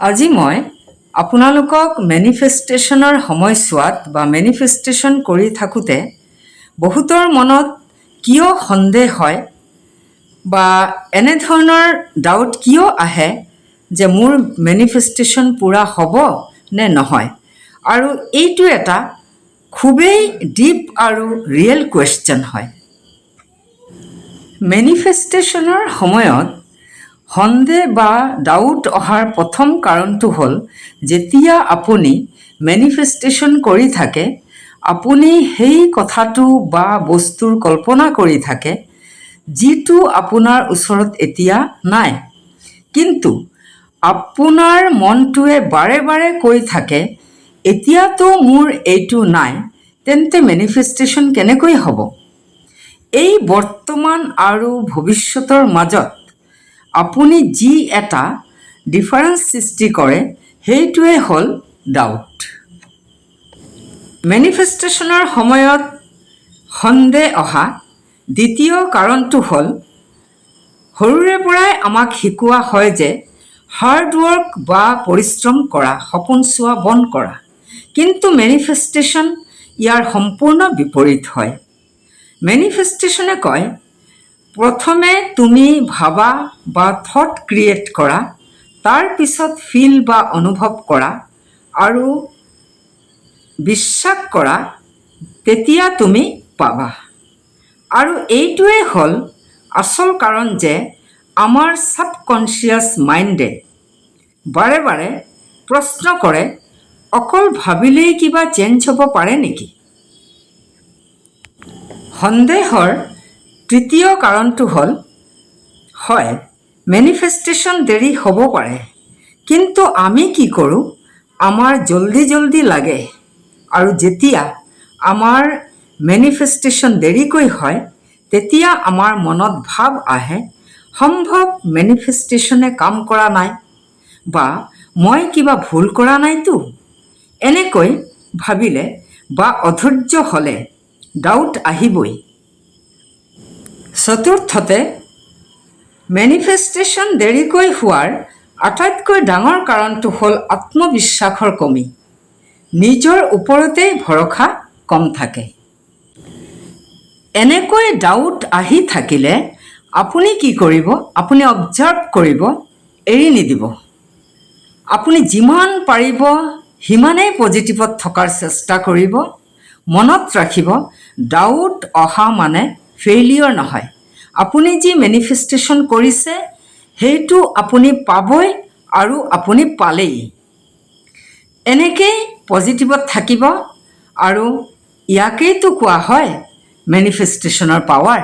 আজি মই আপোনালোকক মেনিফেষ্টেশ্যনৰ সময়ছোৱাত বা মেনিফেষ্টেশ্যন কৰি থাকোঁতে বহুতৰ মনত কিয় সন্দেহ হয় বা এনেধৰণৰ ডাউট কিয় আহে যে মোৰ মেনিফেষ্টেশ্যন পূৰা হ'ব নে নহয়, আৰু এইটো এটা খুবেই ডিপ আৰু ৰিয়েল কুৱেশ্যন হয়। মেনিফেষ্টেশ্যনৰ সময়ত সন্দেহ বা ডাউট অহাৰ প্ৰথম কাৰণটো হ'ল যেতিয়া আপুনি মেনিফেষ্টেশ্যন কৰি থাকে, আপুনি সেই কথাটো বা বস্তুৰ কল্পনা কৰি থাকে যিটো আপোনাৰ ওচৰত এতিয়া নাই, কিন্তু আপোনাৰ মনটোৱে বাৰে বাৰে কৈ থাকে এতিয়াতো মোৰ এইটো নাই, তেন্তে মেনিফেষ্টেশ্যন কেনেকৈ হ'ব? এই বৰ্তমান আৰু ভৱিষ্যতৰ মাজত আপুনি যি এটা ডিফাৰেঞ্চ সৃষ্টি কৰে সেইটোৱে হ'ল ডাউট। মেনিফেষ্টেশ্যনৰ সময়ত সন্দেহ অহা দ্বিতীয় কাৰণটো হ'ল সৰুৰে পৰাই আমাক শিকোৱা হয় যে হাৰ্ডৱৰ্ক বা পৰিশ্ৰম কৰা, সপোন চোৱা বন্ধ কৰা, কিন্তু মেনিফেষ্টেশ্যন ইয়াৰ সম্পূৰ্ণ বিপৰীত হয়। মেনিফেষ্টেশ্যনে কয় প্ৰথমে তুমি ভাবা বা থট ক্ৰিয়েট কৰা, তাৰ পিছত ফিল বা অনুভৱ কৰা আৰু বিশ্বাস কৰা, তেতিয়া তুমি পাবা। আৰু এইটোৱেই হ'ল আচল কাৰণ যে আমাৰ ছাবকনচিয়াছ মাইণ্ডে বাৰে বাৰে প্ৰশ্ন কৰে অকল ভাবিলেই কিবা চেঞ্জ হ'ব পাৰে নেকি? সন্দেহৰ তৃতীয় কাৰণটো হ'ল হয়, মেনিফেষ্টেশ্যন দেৰি হ'ব পাৰে, কিন্তু আমি কি কৰোঁ, আমাৰ জল্দি জল্দি লাগে, আৰু যেতিয়া আমাৰ মেনিফেষ্টেশ্যন দেৰিকৈ হয় তেতিয়া আমাৰ মনত ভাৱ আহে সম্ভৱ মেনিফেষ্টেশ্যনে কাম কৰা নাই বা মই কিবা ভুল কৰা নাইতো। এনেকৈ ভাবিলে বা অধৈৰ্য হ'লে ডাউট আহিবই। চতুৰ্থতে, মেনিফেষ্টেশ্যন দেৰিকৈ হোৱাৰ আটাইতকৈ ডাঙৰ কাৰণটো হ'ল আত্মবিশ্বাসৰ কমি। নিজৰ ওপৰতেই ভৰসা কম থাকে। এনেকৈ ডাউট আহি থাকিলে আপুনি কি কৰিব? আপুনি অবজাৰ্ভ কৰিব, এৰি নিদিব। আপুনি যিমান পাৰিব সিমানেই পজিটিভত থকাৰ চেষ্টা কৰিব। মনত ৰাখিব, ডাউট অহা মানে ফেইলিয়ৰ নহয়। আপুনি যি মেনিফেষ্টেশ্যন কৰিছে সেইটো আপুনি পাবই আৰু আপুনি পালেই। এনেকেই পজিটিভত থাকিব, আৰু ইয়াকেইতো কোৱা হয় মেনিফেষ্টেশ্যনৰ পাৱাৰ।